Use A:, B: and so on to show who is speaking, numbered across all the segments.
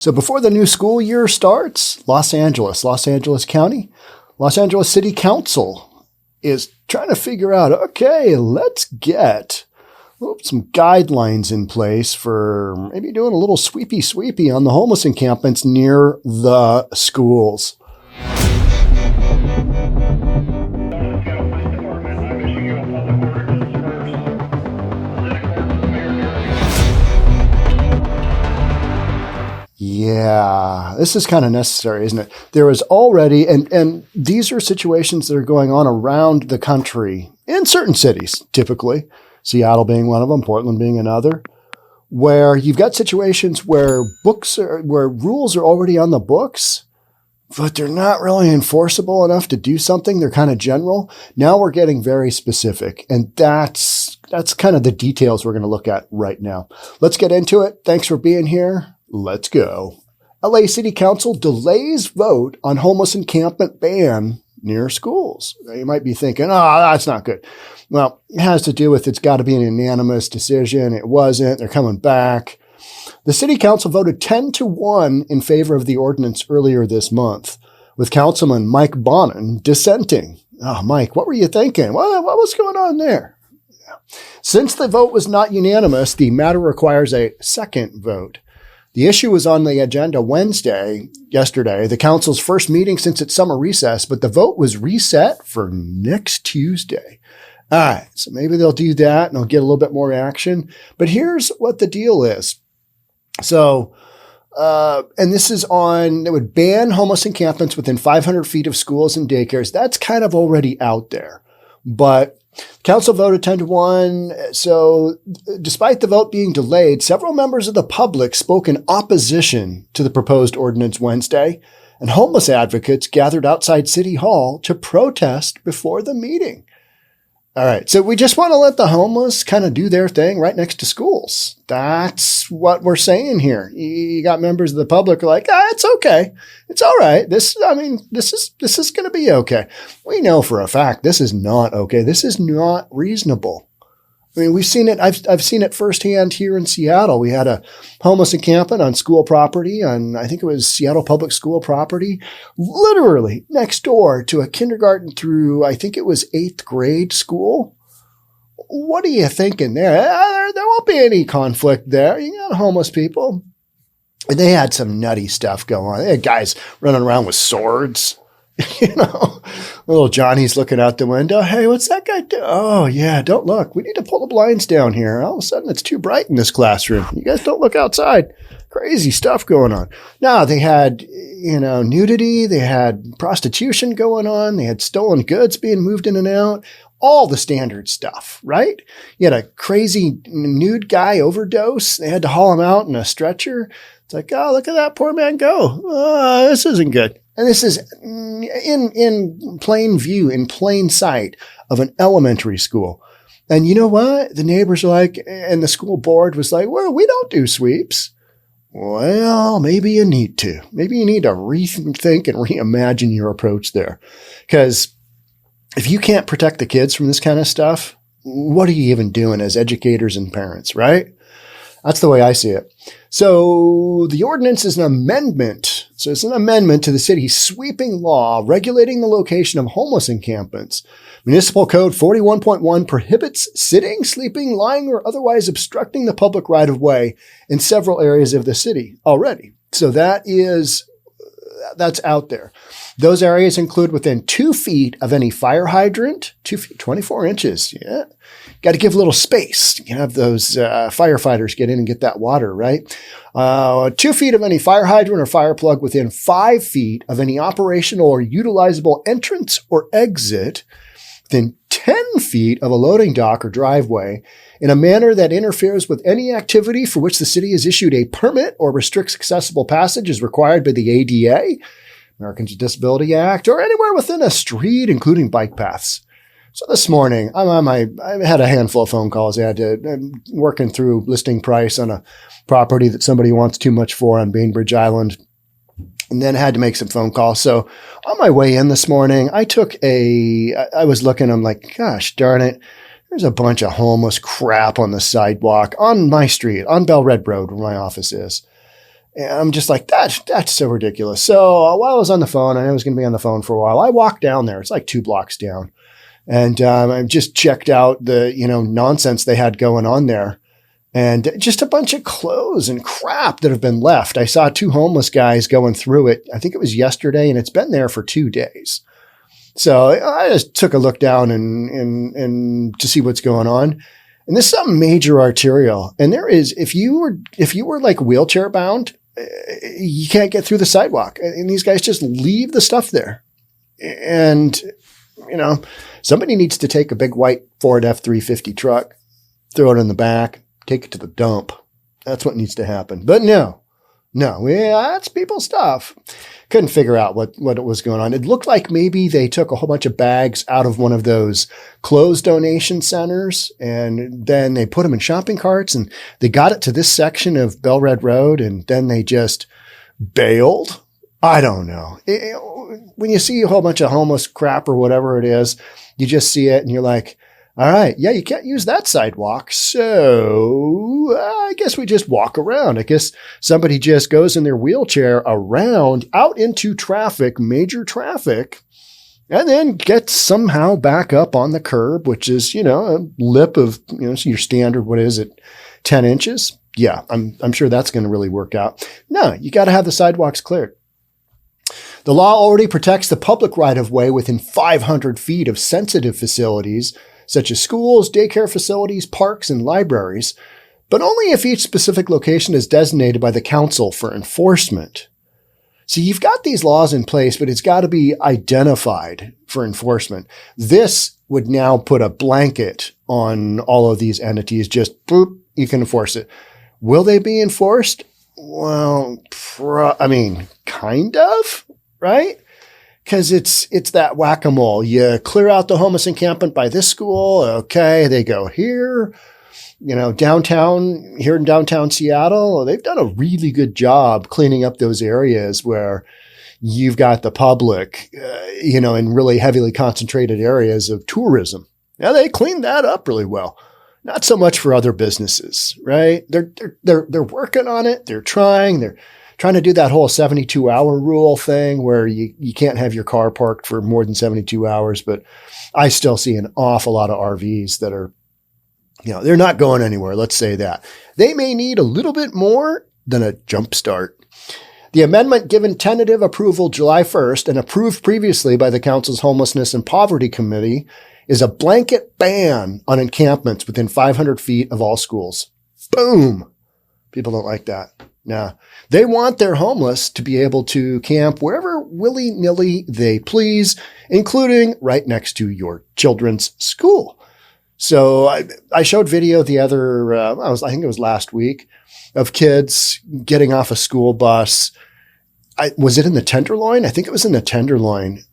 A: So before the new school year starts, Los Angeles County, Los Angeles City Council is trying to figure out, okay, let's get some guidelines in place for maybe doing a little sweepy on the homeless encampments near the schools. Yeah, this is kind of necessary, isn't it? There is already, and these are situations that are going on around the country in certain cities, typically, Seattle being one of them, Portland being another, where you've got situations where where rules are already on the books, but they're not really enforceable enough to do something. They're kind of general. Now we're getting very specific, and that's kind of the details we're going to look at right now. Let's get into it. Thanks for being here. Let's go. LA City Council delays vote on homeless encampment ban near schools. You might be thinking, oh, that's not good. Well, it has to do with it's got to be an unanimous decision. It wasn't. They're coming back. The City Council voted 10-1 in favor of the ordinance earlier this month, with Councilman Mike Bonin dissenting. Oh, Mike, what were you thinking? What was going on there? Since the vote was not unanimous, the matter requires a second vote. The issue was on the agenda yesterday, the council's first meeting since its summer recess, but the vote was reset for next Tuesday. All right, so maybe they'll do that and they'll get a little bit more action. But here's what the deal is. So, and this is it would ban homeless encampments within 500 feet of schools and daycares. That's kind of already out there. But council voted 10-1. So despite the vote being delayed, several members of the public spoke in opposition to the proposed ordinance Wednesday, and homeless advocates gathered outside City Hall to protest before the meeting. All right. So we just want to let the homeless kind of do their thing right next to schools. That's what we're saying here. You got members of the public who are like, it's okay. It's all right. This is going to be okay. We know for a fact this is not okay. This is not reasonable. I mean, we've seen it. I've seen it firsthand here in Seattle. We had a homeless encampment on school property, I think it was Seattle Public School property, literally next door to a kindergarten through, I think it was 8th grade school. What are you thinking there? There won't be any conflict there. You got homeless people. And they had some nutty stuff going on. They had guys running around with swords. Little Johnny's looking out the window. Hey, what's that guy doing? Oh, yeah, don't look. We need to pull the blinds down here. All of a sudden, it's too bright in this classroom. You guys don't look outside. Crazy stuff going on. Now, they had, nudity. They had prostitution going on. They had stolen goods being moved in and out. All the standard stuff, right? You had a crazy nude guy overdose. They had to haul him out in a stretcher. It's like, oh, look at that poor man go. Oh, this isn't good. And this is in plain view, in plain sight of an elementary school. And you know what? The neighbors are like, and the school board was like, well, we don't do sweeps. Well, maybe you need to. Maybe you need to rethink and reimagine your approach there. Because if you can't protect the kids from this kind of stuff, what are you even doing as educators and parents, right? That's the way I see it. So the ordinance is an amendment. So it's an amendment to the city's sweeping law regulating the location of homeless encampments. Municipal Code 41.1 prohibits sitting, sleeping, lying, or otherwise obstructing the public right-of-way in several areas of the city already. So that's out there. Those areas include within 2 feet of any fire hydrant, 2 feet, 24 inches. Yeah. Got to give a little space. You can have those firefighters get in and get that water, right? 2 feet of any fire hydrant or fire plug within 5 feet of any operational or utilizable entrance or exit, within 10 feet of a loading dock or driveway, in a manner that interferes with any activity for which the city has issued a permit or restricts accessible passage as required by the ADA, Americans with Disability Act, or anywhere within a street, including bike paths. So this morning, I had a handful of phone calls. I'm working through listing price on a property that somebody wants too much for on Bainbridge Island, and then had to make some phone calls. So on my way in this morning, I was looking, I'm like, gosh darn it, there's a bunch of homeless crap on the sidewalk on my street, on Bell Red Road where my office is. And I'm just like, that's so ridiculous. So while I was on the phone, I was going to be on the phone for a while. I walked down there. It's like 2 blocks down. And I just checked out the, nonsense they had going on there. And just a bunch of clothes and crap that have been left. I saw 2 homeless guys going through it. I think it was yesterday, and it's been there for 2 days. So I just took a look down and to see what's going on. And this is a major arterial. And there is, if you were like wheelchair bound, you can't get through the sidewalk. And these guys just leave the stuff there. And, somebody needs to take a big white Ford F-350 truck, throw it in the back, take it to the dump. That's what needs to happen. But no, that's people's stuff. Couldn't figure out what was going on. It looked like maybe they took a whole bunch of bags out of one of those clothes donation centers, and then they put them in shopping carts, and they got it to this section of Belred Road, and then they just bailed. I don't know. When you see a whole bunch of homeless crap or whatever it is, you just see it and you're like, all right, yeah, you can't use that sidewalk. So I guess we just walk around. I guess somebody just goes in their wheelchair around out into traffic, major traffic, and then gets somehow back up on the curb, which is, a lip of, your standard, what is it, 10 inches? Yeah, I'm sure that's going to really work out. No, you got to have the sidewalks cleared. The law already protects the public right-of-way within 500 feet of sensitive facilities, such as schools, daycare facilities, parks, and libraries, but only if each specific location is designated by the council for enforcement. So you've got these laws in place, but it's got to be identified for enforcement. This would now put a blanket on all of these entities. Just boop, you can enforce it. Will they be enforced? Well, kind of, right? Because it's that whack-a-mole. You clear out the homeless encampment by this school. Okay, they go here. Downtown, here in downtown Seattle, they've done a really good job cleaning up those areas where you've got the public, in really heavily concentrated areas of tourism. Now, they cleaned that up really well. Not so much for other businesses, right? They're working on it. They're trying to do that whole 72-hour rule thing where you can't have your car parked for more than 72 hours. But I still see an awful lot of RVs that are, they're not going anywhere. Let's say that. They may need a little bit more than a jump start. The amendment given tentative approval July 1st and approved previously by the Council's Homelessness and Poverty Committee is a blanket ban on encampments within 500 feet of all schools. Boom. People don't like that. Nah, they want their homeless to be able to camp wherever willy-nilly they please, including right next to your children's school. So I showed video the other, I think it was last week, of kids getting off a school bus. Was it in the Tenderloin? I think it was in the Tenderloin.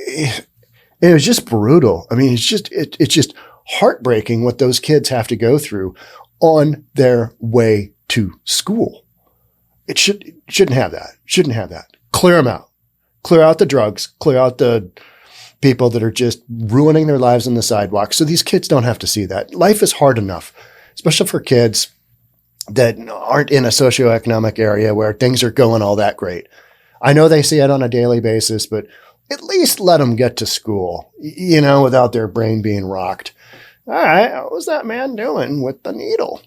A: It was just brutal. It's just heartbreaking what those kids have to go through on their way to school. It shouldn't have that. Shouldn't have that. Clear them out. Clear out the drugs. Clear out the people that are just ruining their lives on the sidewalk. So these kids don't have to see that. Life is hard enough, especially for kids that aren't in a socioeconomic area where things are going all that great. I know they see it on a daily basis, but at least let them get to school, without their brain being rocked. All right, what was that man doing with the needle?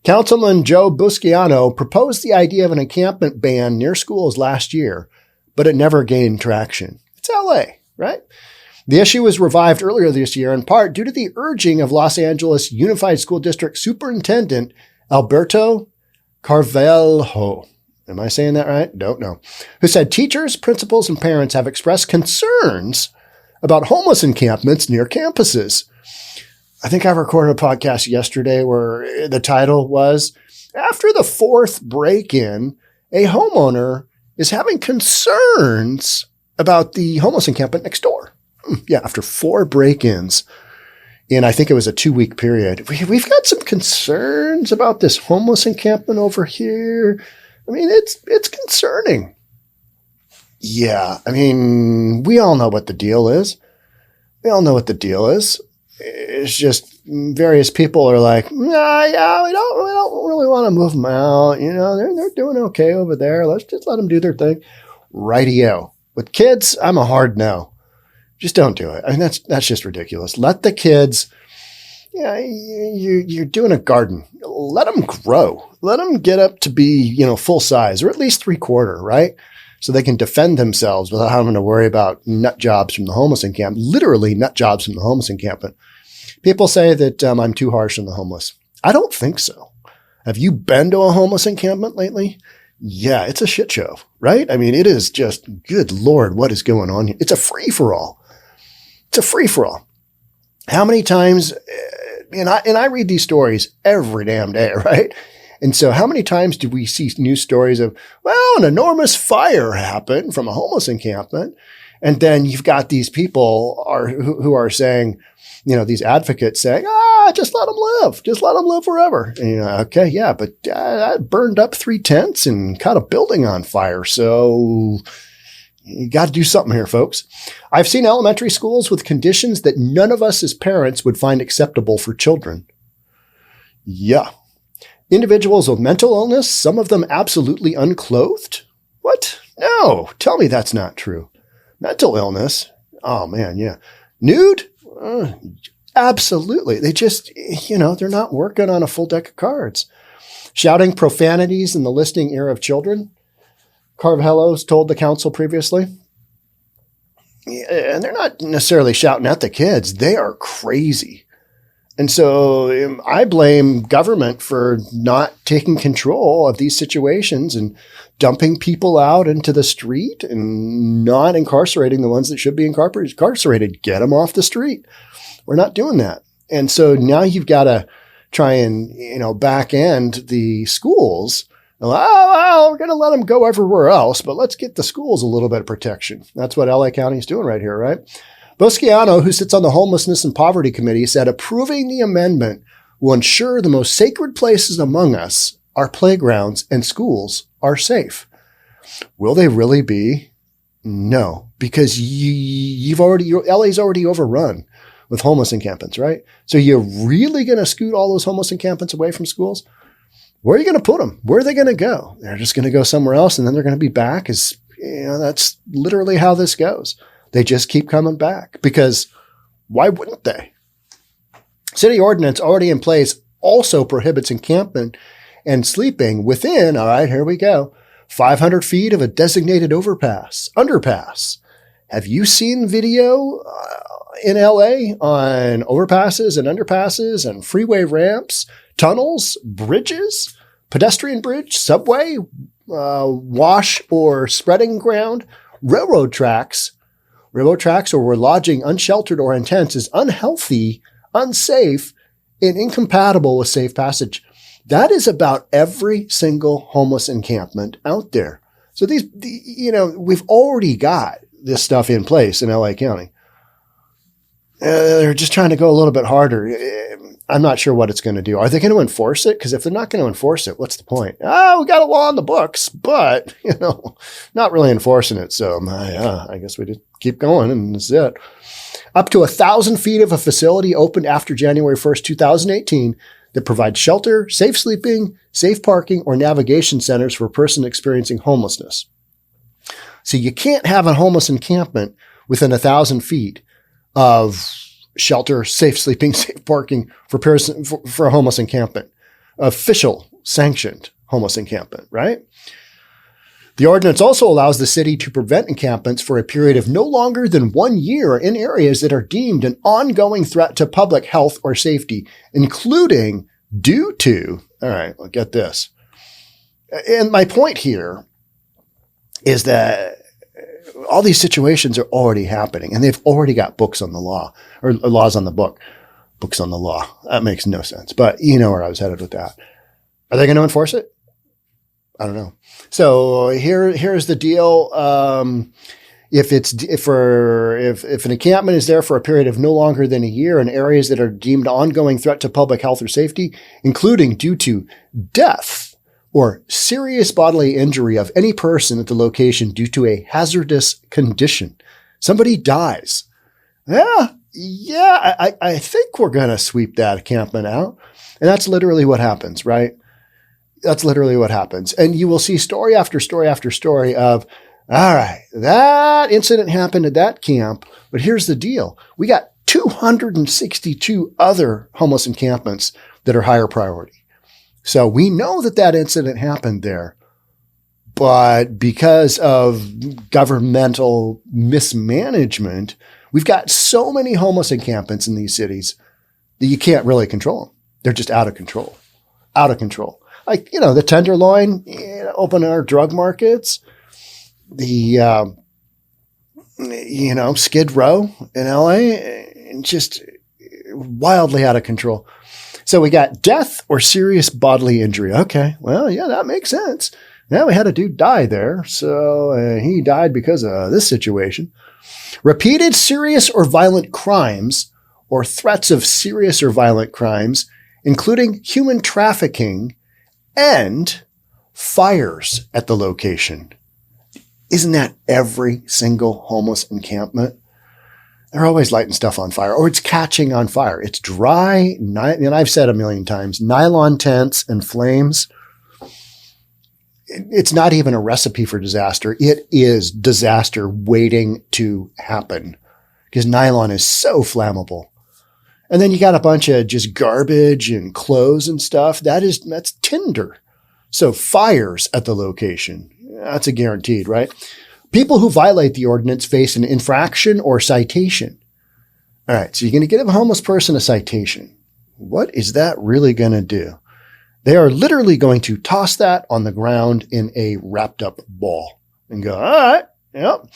A: Councilman Joe Busciano proposed the idea of an encampment ban near schools last year, but it never gained traction. It's LA, right? The issue was revived earlier this year in part due to the urging of Los Angeles Unified School District Superintendent Alberto Carvalho. Am I saying that right? Don't know. Who said teachers, principals, and parents have expressed concerns about homeless encampments near campuses. I think I recorded a podcast yesterday where the title was, After the Fourth Break-In, a homeowner is having concerns about the homeless encampment next door. Yeah, after 4 break-ins in, I think it was a 2-week period. We've got some concerns about this homeless encampment over here. It's concerning. Yeah, we all know what the deal is. it's just various people are like, nah, yeah, we don't really want to move them out. You know, they're doing okay over there. Let's just let them do their thing. Rightio. With kids, I'm a hard no. Just don't do it. I mean, that's just ridiculous. Let the kids, yeah, you're doing a garden. Let them grow. Let them get up to be, full size, or at least 3/4, right? So they can defend themselves without having to worry about nut jobs from the homeless encampment. Literally nut jobs from the homeless encampment. People say that I'm too harsh on the homeless. I don't think so. Have you been to a homeless encampment lately? Yeah, it's a shit show, right? I mean, it is just, good Lord, what is going on here? It's a free-for-all. It's a free-for-all. How many times, and I read these stories every damn day, right? And so how many times do we see news stories of, well, an enormous fire happened from a homeless encampment? And then you've got these people who are saying, these advocates saying, just let them live. Just let them live forever. And okay, yeah, but I burned up 3 tents and caught a building on fire. So you got to do something here, folks. I've seen elementary schools with conditions that none of us as parents would find acceptable for children. Yeah. Individuals with mental illness, some of them absolutely unclothed. What? No, tell me that's not true. Mental illness? Oh, man, yeah. Nude? Absolutely. They just, they're not working on a full deck of cards. Shouting profanities in the listening ear of children. Carvello's told the council previously. And they're not necessarily shouting at the kids. They are crazy. And so I blame government for not taking control of these situations and dumping people out into the street and not incarcerating the ones that should be incarcerated. Get them off the street. We're not doing that. And so now you've got to try and, back end the schools. Well, we're going to let them go everywhere else, but let's get the schools a little bit of protection. That's what LA County is doing right here, right? 𝐍𝐞𝐤, who sits on the Homelessness and Poverty Committee, said approving the amendment will ensure the most sacred places among us, our playgrounds and schools, are safe. Will they really be? No, because LA's already overrun with homeless encampments, right? So you're really going to scoot all those homeless encampments away from schools? Where are you going to put them? Where are they going to go? They're just going to go somewhere else, and then they're going to be back. That's literally how this goes. They just keep coming back, because why wouldn't they? City ordinance already in place also prohibits encampment and sleeping within, all right, here we go, 500 feet of a designated underpass. Have you seen video in LA on overpasses and underpasses and freeway ramps, tunnels, bridges, pedestrian bridge, subway, wash or spreading ground, railroad tracks or where lodging unsheltered or in tents is unhealthy, unsafe, and incompatible with safe passage? That is about every single homeless encampment out there. So we've already got this stuff in place in LA County. They're just trying to go a little bit harder. I'm not sure what it's going to do. Are they going to enforce it? Because if they're not going to enforce it, what's the point? We got a law in the books, but, not really enforcing it. So I guess we just keep going, and that's it. Up to 1,000 feet of a facility opened after January 1st, 2018 that provides shelter, safe sleeping, safe parking, or navigation centers for a person experiencing homelessness. So you can't have a homeless encampment within 1,000 feet of shelter, safe sleeping, safe parking for a homeless encampment, official sanctioned homeless encampment, right? The ordinance also allows the city to prevent encampments for a period of no longer than 1 year in areas that are deemed an ongoing threat to public health or safety, including due to, all right, well, get this. And my point here is that all these situations are already happening, and they've already got books on the law, or laws on the book. Books on the law. That makes no sense, but you know where I was headed with that. Are they going to enforce it? I don't know. So here's the deal. If an encampment is there for a period of no longer than a year in areas that are deemed ongoing threat to public health or safety, including due to death or serious bodily injury of any person at the location due to a hazardous condition, somebody dies. Yeah, yeah, I think we're going to sweep that encampment out. And that's literally what happens, right? That's literally what happens. And you will see story after story after story of, all right, that incident happened at that camp, but here's the deal. We got 262 other homeless encampments that are higher priority. So we know that that incident happened there, but because of governmental mismanagement, we've got so many homeless encampments in these cities that you can't really control them. They're just out of control, out of control. Like, the Tenderloin, open our drug markets, the, Skid Row in LA, just wildly out of control. So we got death or serious bodily injury. Okay. Well, yeah, that makes sense. Yeah, we had a dude die there. So he died because of this situation. Repeated serious or violent crimes or threats of serious or violent crimes, including human trafficking and fires at the location. Isn't that every single homeless encampment? They're always lighting stuff on fire, or it's catching on fire. It's dry, and I've said a million times, nylon tents and flames. It's not even a recipe for disaster. It is disaster waiting to happen because nylon is so flammable. And then you got a bunch of just garbage and clothes and stuff. That's tinder. So fires at the location. That's a guaranteed, right? People who violate the ordinance face an infraction or citation. All right. So you're going to give a homeless person a citation. What is that really going to do? They are literally going to toss that on the ground in a wrapped up ball and go, all right. Yep.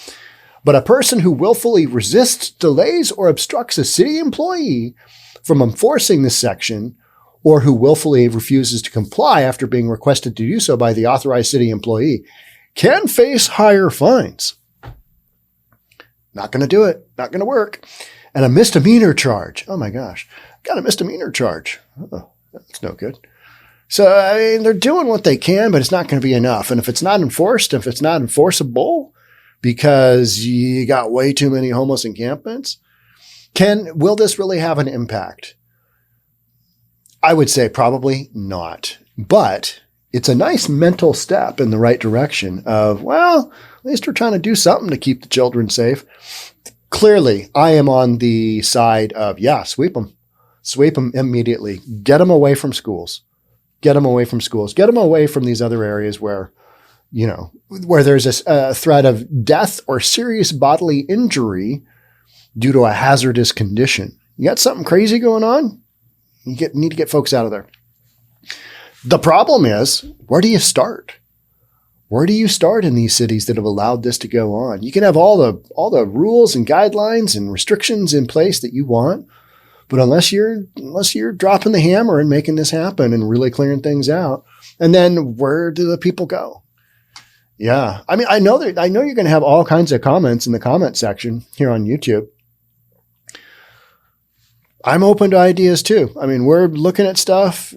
A: But a person who willfully resists, delays, or obstructs a city employee from enforcing this section, or who willfully refuses to comply after being requested to do so by the authorized city employee, can face higher fines. Not going to do it. Not going to work. And a misdemeanor charge. Oh my gosh. Got a misdemeanor charge. Oh, that's no good. So, they're doing what they can, but it's not going to be enough. And if it's not enforced, if it's not enforceable, because you got way too many homeless encampments, will this really have an impact? I would say probably not, but it's a nice mental step in the right direction of, well, at least we're trying to do something to keep the children safe. Clearly, I am on the side of, sweep them immediately, get them away from schools, get them away from these other areas where there's a threat of death or serious bodily injury due to a hazardous condition. You got something crazy going on? You need to get folks out of there. The problem is, where do you start? Where do you start in these cities that have allowed this to go on? You can have all the rules and guidelines and restrictions in place that you want, but unless you're dropping the hammer and making this happen and really clearing things out, and then where do the people go? Yeah. I mean, I know you're going to have all kinds of comments in the comment section here on YouTube. I'm open to ideas too. I mean, we're looking at stuff,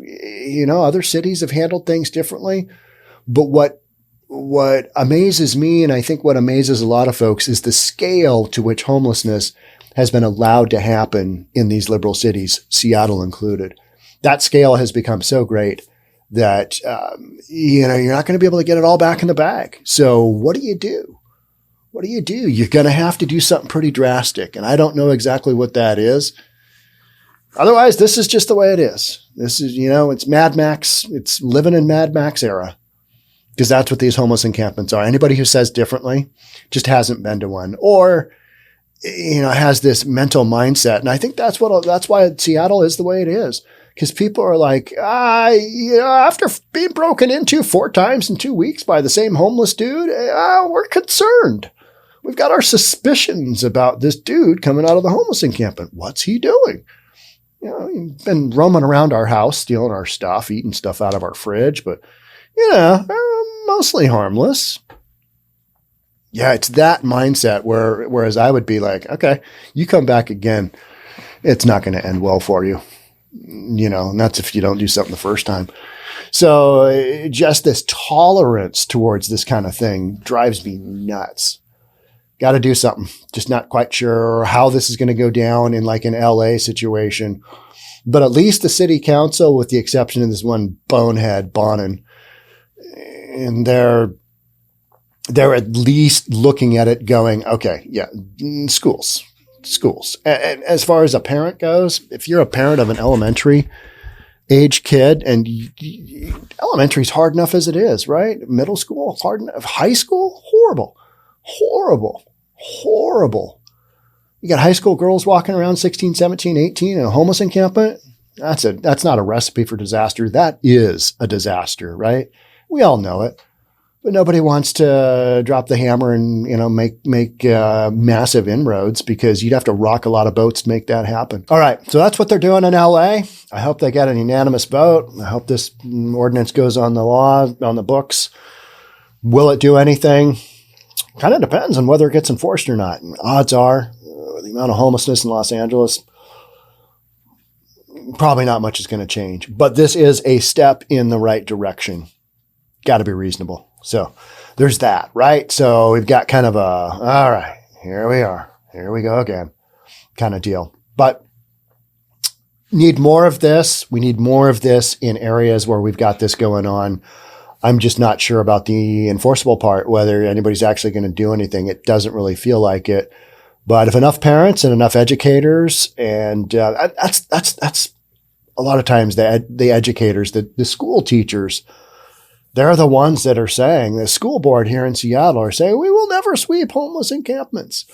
A: other cities have handled things differently, but what amazes me, and I think what amazes a lot of folks, is the scale to which homelessness has been allowed to happen in these liberal cities, Seattle included. That scale has become so great that, you're not going to be able to get it all back in the bag. So what do you do? What do you do? You're going to have to do something pretty drastic. And I don't know exactly what that is. Otherwise, this is just the way it is. This is, it's Mad Max. It's living in Mad Max era, because that's what these homeless encampments are. Anybody who says differently just hasn't been to one, or, has this mental mindset. And I think that's why Seattle is the way it is. Because people are like, after being broken into 4 times in 2 weeks by the same homeless dude, we're concerned. We've got our suspicions about this dude coming out of the homeless encampment. What's he doing? He's been roaming around our house, stealing our stuff, eating stuff out of our fridge, but, mostly harmless. Yeah, it's that mindset whereas I would be like, okay, you come back again, it's not going to end well for you. And that's if you don't do something the first time. So just this tolerance towards this kind of thing drives me nuts. got to do something. Just not quite sure how this is going to go down in like an LA situation. But at least the city council, with the exception of this one bonehead, Bonin, and they're at least looking at it going, okay, yeah, schools. And as far as a parent goes, if you're a parent of an elementary age kid, and elementary is hard enough as it is, right? Middle school, hard enough. High school, horrible. You got high school girls walking around 16, 17, 18 in a homeless encampment. That's not a recipe for disaster. That is a disaster, right? We all know it, but nobody wants to drop the hammer and, make massive inroads, because you'd have to rock a lot of boats to make that happen. All right. So that's what they're doing in LA. I hope they get an unanimous vote. I hope this ordinance goes on the books. Will it do anything? Kind of depends on whether it gets enforced or not. And odds are, the amount of homelessness in Los Angeles, probably not much is going to change. But this is a step in the right direction. Got to be reasonable. So there's that, right? So we've got kind of all right, here we are. Here we go again kind of deal. But need more of this. We need more of this in areas where we've got this going on. I'm just not sure about the enforceable part, whether anybody's actually going to do anything. It doesn't really feel like it. But if enough parents and enough educators, and that's a lot of times the educators, the school teachers, they're the ones that are saying, the school board here in Seattle are saying, we will never sweep homeless encampments.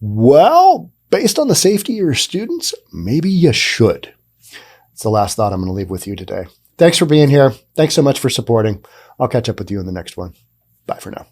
A: Well, based on the safety of your students, maybe you should. It's the last thought I'm going to leave with you today. Thanks for being here. Thanks so much for supporting. I'll catch up with you in the next one. Bye for now.